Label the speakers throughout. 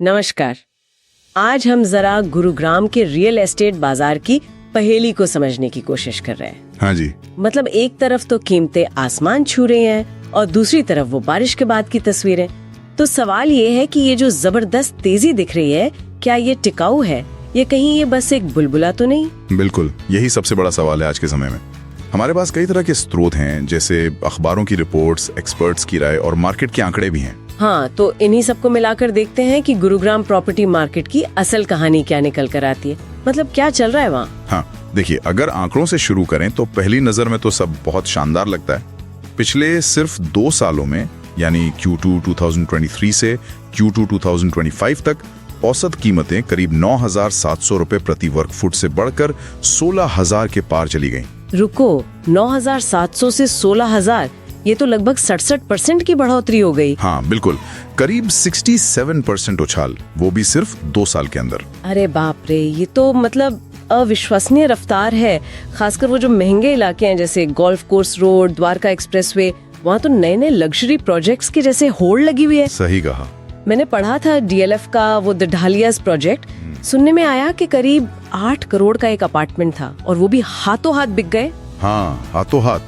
Speaker 1: नमस्कार। आज हम जरा गुरुग्राम के रियल एस्टेट बाजार की पहेली को समझने की कोशिश कर रहे हैं।
Speaker 2: हाँ जी।
Speaker 1: मतलब एक तरफ तो कीमतें आसमान छू रही हैं और दूसरी तरफ वो बारिश के बाद की तस्वीरें। तो सवाल ये है कि ये जो जबरदस्त तेजी दिख रही है, क्या ये टिकाऊ है या कहीं ये बस एक बुलबुला तो नहीं?
Speaker 2: बिल्कुल, यही सबसे बड़ा सवाल है आज के समय में। हमारे पास कई तरह के स्रोत हैं, जैसे अखबारों की रिपोर्ट्स, एक्सपर्ट्स की राय और मार्केट के आंकड़े भी हैं।
Speaker 1: हाँ, तो इन्हीं सबको मिलाकर देखते हैं कि गुरुग्राम प्रॉपर्टी मार्केट की असल कहानी क्या निकल कर आती है। मतलब क्या चल रहा है वहाँ।
Speaker 2: हाँ देखिए, अगर आंकड़ों से शुरू करें तो पहली नजर में तो सब बहुत शानदार लगता है। पिछले सिर्फ 2 सालों में, यानी Q2 2023 से Q2 2025 तक औसत कीमतें करीब 9,700 रुपए प्रति वर्ग फुट से बढ़कर 16,000 के पार चली गईं।
Speaker 1: रुको, 9,700 से 16,000, ये तो लगभग 67% की बढ़ोतरी हो गई।
Speaker 2: हाँ बिल्कुल, करीब 67% उछाल, वो भी सिर्फ 2 साल के अंदर।
Speaker 1: अरे बाप रे, ये तो मतलब अविश्वसनीय रफ्तार है। खासकर वो जो महंगे इलाके हैं जैसे golf course road, Dwarka expressway, वहाँ तो नए नए लग्जरी प्रोजेक्ट्स की जैसे होड़ लगी हुई है।
Speaker 2: सही कहा।
Speaker 1: मैंने पढ़ा था DLF का वो द ढालियास प्रोजेक्ट, सुनने में आया कि करीब 8 करोड़ का एक अपार्टमेंट था और वो भी हाथों हाथ बिक गए।
Speaker 2: हाँ, हाथों हाथ,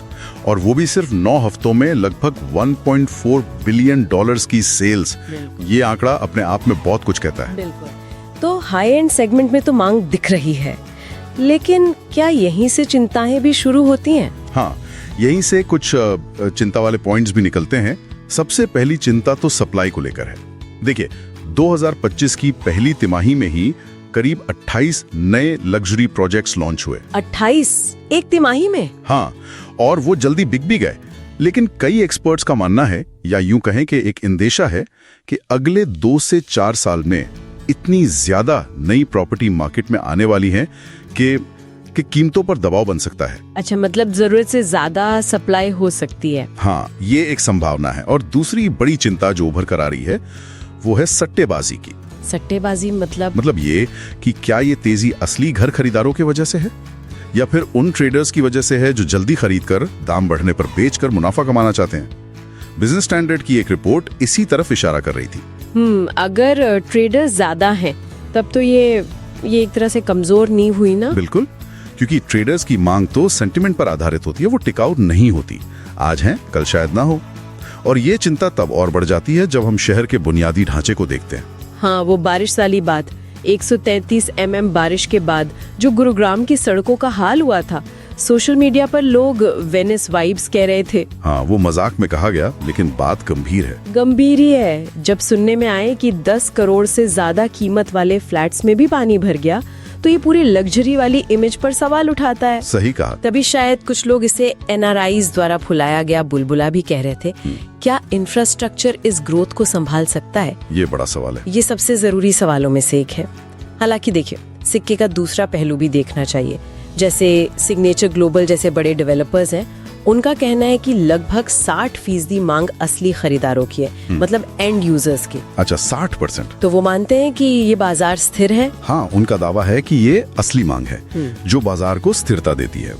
Speaker 2: और वो भी सिर्फ 9 हफ्तों में लगभग 1.4 बिलियन डॉलर्स की सेल्स। ये आंकड़ा अपने आप में बहुत कुछ कहता है।
Speaker 1: बिल्कुल। तो हाई एंड सेगमेंट में तो मांग दिख रही है, लेकिन क्या यहीं से चिंताएं भी शुरू होती हैं?
Speaker 2: हाँ, यहीं से कुछ चिंता वाले पॉइंट्स भी निकलते हैं। सबसे पहली चिंता तो सप्लाई को लेकर है। देखिए, 2025 की पहली तिमाही में ही करीब 28 नए लग्जरी प्रोजेक्ट्स लॉन्च हुए।
Speaker 1: 28 एक तिमाही में?
Speaker 2: हाँ, और वो जल्दी बिक भी गए। लेकिन कई एक्सपर्ट्स का मानना है, या यूं कहें कि एक अंदेशा है, कि अगले 2 से 4 साल में इतनी ज्यादा नई प्रॉपर्टी मार्केट में आने वाली हैं कि कीमतों पर दबाव बन सकता है।
Speaker 1: अच्छा, मतलब जरूरत से ज्यादा सप्लाई हो सकती है।
Speaker 2: हाँ, ये एक संभावना है। और दूसरी बड़ी चिंता जो उभर कर आ रही है वो है सट्टेबाजी की।
Speaker 1: सट्टेबाजी मतलब
Speaker 2: ये कि क्या ये तेजी असली घर खरीदारों की वजह से है, या फिर उन ट्रेडर्स की वजह से है जो जल्दी खरीद कर दाम बढ़ने पर बेचकर मुनाफा कमाना चाहते हैं। बिजनेस स्टैंडर्ड की एक रिपोर्ट इसी तरफ इशारा कर रही थी।
Speaker 1: अगर ट्रेडर्स ज्यादा हैं तब तो ये एक तरह से कमजोर नींव हुई ना।
Speaker 2: बिल्कुल, क्योंकि ट्रेडर्स की मांग तो सेंटिमेंट पर आधारित होती है, वो टिकाऊ नहीं होती। आज है, कल शायद ना हो। और ये चिंता तब और बढ़ जाती है जब हम शहर के बुनियादी ढांचे को देखते हैं।
Speaker 1: हाँ, वो बारिश वाली बात। 133 mm बारिश के बाद जो गुरुग्राम की सड़कों का हाल हुआ था, सोशल मीडिया पर लोग वेनिस वाइब्स कह रहे थे।
Speaker 2: हाँ, वो मजाक में कहा गया, लेकिन बात गंभीर है।
Speaker 1: गंभीर ही है। जब सुनने में आए कि 10 करोड़ से ज्यादा कीमत वाले फ्लैट्स में भी पानी भर गया, तो ये पूरी लग्जरी वाली इमेज पर सवाल उठाता है।
Speaker 2: सही कहा।
Speaker 1: तभी शायद कुछ लोग इसे NRIs द्वारा फुलाया गया बुलबुला भी कह रहे थे। क्या इंफ्रास्ट्रक्चर इस ग्रोथ को संभाल सकता है?
Speaker 2: ये बड़ा सवाल है।
Speaker 1: ये सबसे जरूरी सवालों में से एक है। हालांकि देखिए, सिक्के का दूसरा पहलू भी देखना चाहिए। जैसे सिग्नेचर ग्लोबल जैसे बड़े डेवलपर्स हैं, उनका कहना है कि लगभग 60% मांग असली खरीदारों की है, मतलब एंड यूजर्स की।
Speaker 2: अच्छा, 60%?
Speaker 1: तो वो मानते हैं कि ये बाजार स्थिर है।
Speaker 2: हाँ, उनका दावा है कि ये असली मांग है जो बाजार को स्थिरता देती है।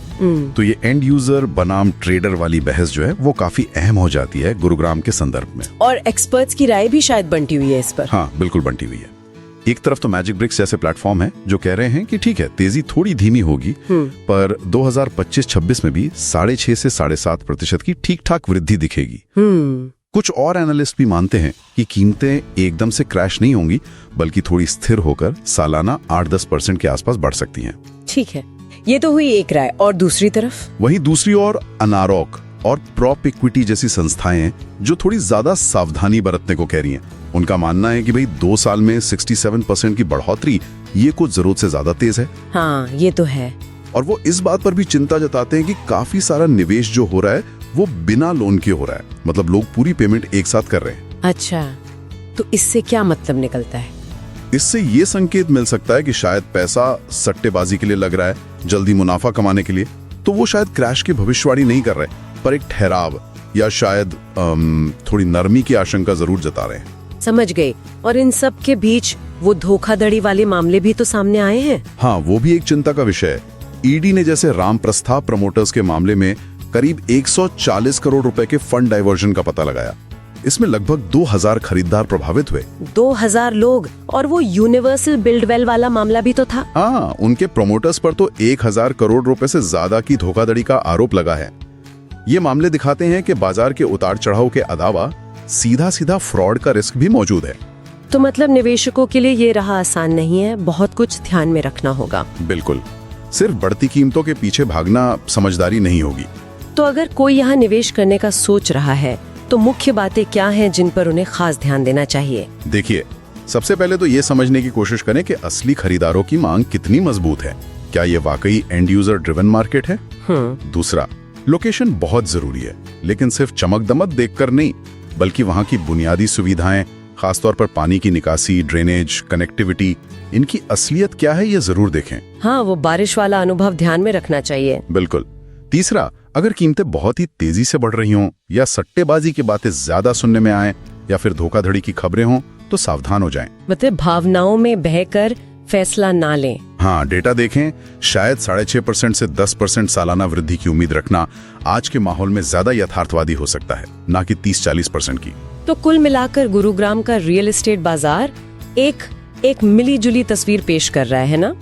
Speaker 2: तो ये एंड यूजर बनाम ट्रेडर वाली बहस जो है वो काफी अहम हो जाती है गुरुग्राम के संदर्भ में।
Speaker 1: और एक्सपर्ट्स की राय भी शायद बंटी हुई है इस पर।
Speaker 2: हाँ बिल्कुल, बंटी हुई है। एक तरफ तो मैजिक ब्रिक्स जैसे प्लेटफॉर्म है जो कह रहे हैं कि ठीक है, तेजी थोड़ी धीमी होगी, पर 2025-26 में भी 6.5 से 7.5% की ठीक ठाक वृद्धि दिखेगी। कुछ और एनालिस्ट भी मानते हैं कि कीमतें एकदम से क्रैश नहीं होंगी, बल्कि थोड़ी स्थिर होकर सालाना 8-10% के आसपास बढ़ सकती हैं।
Speaker 1: ठीक है, ये तो हुई एक राय। और दूसरी तरफ?
Speaker 2: वहीं दूसरी ओर अनारॉक और प्रॉप इक्विटी जैसी संस्थाएं हैं जो थोड़ी ज्यादा सावधानी बरतने को कह रही हैं। उनका मानना है कि भाई 2 साल में 67% की बढ़ोतरी ये कुछ जरूरत से ज्यादा तेज है।
Speaker 1: हाँ, ये तो है।
Speaker 2: और वो इस बात पर भी चिंता जताते हैं कि काफी सारा निवेश जो हो रहा है वो बिना लोन के हो रहा है, मतलब लोग पूरी पेमेंट एक साथ कर रहे हैं।
Speaker 1: अच्छा, तो इससे क्या मतलब निकलता है?
Speaker 2: इससे ये संकेत मिल सकता है कि शायद पैसा सट्टेबाजी के लिए लग रहा है, जल्दी मुनाफा कमाने के लिए। तो वो शायद क्रैश की भविष्यवाणी नहीं कर रहे, पर एक ठहराव या शायद थोड़ी नरमी की आशंका जरूर जता रहे हैं।
Speaker 1: समझ गए। और इन सब के बीच वो धोखाधड़ी वाले मामले भी तो सामने आए हैं।
Speaker 2: हाँ, वो भी एक चिंता का विषय है। ईडी ने जैसे राम प्रस्ताव प्रमोटर्स के मामले में करीब 140 करोड़ रुपए के फंड डाइवर्जन का पता लगाया। इसमें लगभग 2000 खरीदार प्रभावित हुए।
Speaker 1: 2000 लोग, और वो यूनिवर्सल बिल्ड वेल वाला मामला भी तो था।
Speaker 2: हाँ, उनके प्रोमोटर्स पर तो 1000 करोड़ रुपए से ज्यादा की धोखाधड़ी का आरोप लगा है। ये मामले दिखाते हैं कि बाजार के उतार चढ़ाव के अलावा सीधा सीधा फ्रॉड का रिस्क भी मौजूद है।
Speaker 1: तो मतलब निवेशकों के लिए ये राह आसान नहीं है, बहुत कुछ ध्यान में रखना होगा।
Speaker 2: बिल्कुल, सिर्फ बढ़ती कीमतों के पीछे भागना समझदारी नहीं होगी।
Speaker 1: तो अगर कोई यहाँ निवेश करने का सोच रहा है तो मुख्य बातें क्या हैं जिन पर उन्हें खास ध्यान देना चाहिए?
Speaker 2: देखिए, सबसे पहले तो ये समझने की कोशिश करें कि असली खरीदारों की मांग कितनी मजबूत है। क्या ये वाकई एंड यूजर ड्रिवन मार्केट है? दूसरा, लोकेशन बहुत जरूरी है, लेकिन सिर्फ चमक दमक देखकर नहीं, बल्कि वहाँ की बुनियादी सुविधाएं, खासतौर पर पानी की निकासी, ड्रेनेज, कनेक्टिविटी, इनकी असलियत क्या है ये जरूर देखें।
Speaker 1: हाँ, वो बारिश वाला अनुभव ध्यान में रखना चाहिए।
Speaker 2: बिल्कुल। तीसरा, अगर कीमतें बहुत ही तेजी से बढ़ रही हों या सट्टेबाजी की बातें ज्यादा सुनने में आए या फिर धोखाधड़ी की खबरें हों तो सावधान हो जाएं।
Speaker 1: मतलब भावनाओं में बहकर फैसला ना लें।
Speaker 2: हाँ, डेटा देखें। शायद 6.5% से 10% सालाना वृद्धि की उम्मीद रखना आज के माहौल में ज्यादा यथार्थवादी हो सकता है, ना कि 30-40% की।
Speaker 1: तो कुल मिलाकर गुरुग्राम का रियल एस्टेट बाजार एक मिली जुली तस्वीर पेश कर रहा है ना।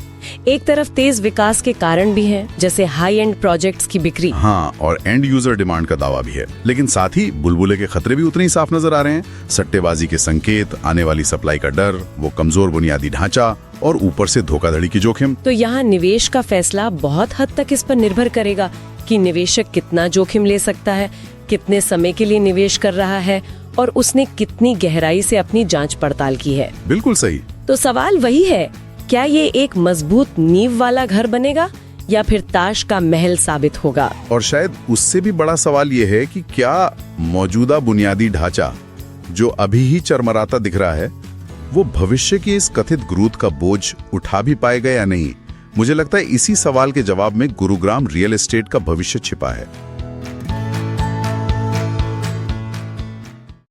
Speaker 1: एक तरफ तेज विकास के कारण भी हैं, जैसे हाई एंड प्रोजेक्ट्स की बिक्री।
Speaker 2: हाँ, और एंड यूजर डिमांड का दावा भी है, लेकिन साथ ही बुलबुले के खतरे भी उतने ही साफ नजर आ रहे हैं। सट्टेबाजी के संकेत, आने वाली सप्लाई का डर, वो कमजोर बुनियादी ढांचा और ऊपर से धोखाधड़ी की जोखिम।
Speaker 1: तो यहाँ निवेश का फैसला बहुत हद तक इस पर निर्भर करेगा कि निवेशक कितना जोखिम ले सकता है, कितने समय के लिए निवेश कर रहा है और उसने कितनी गहराई से अपनी जांच पड़ताल की है।
Speaker 2: बिल्कुल सही।
Speaker 1: तो सवाल वही है, क्या ये एक मजबूत नींव वाला घर बनेगा या फिर ताश का महल साबित होगा?
Speaker 2: और शायद उससे भी बड़ा सवाल ये है कि क्या मौजूदा बुनियादी ढांचा जो अभी ही चरमराता दिख रहा है, वो भविष्य की इस कथित ग्रोथ का बोझ उठा भी पाएगा या नहीं। मुझे लगता है इसी सवाल के जवाब में गुरुग्राम रियल एस्टेट का भविष्य छिपा है।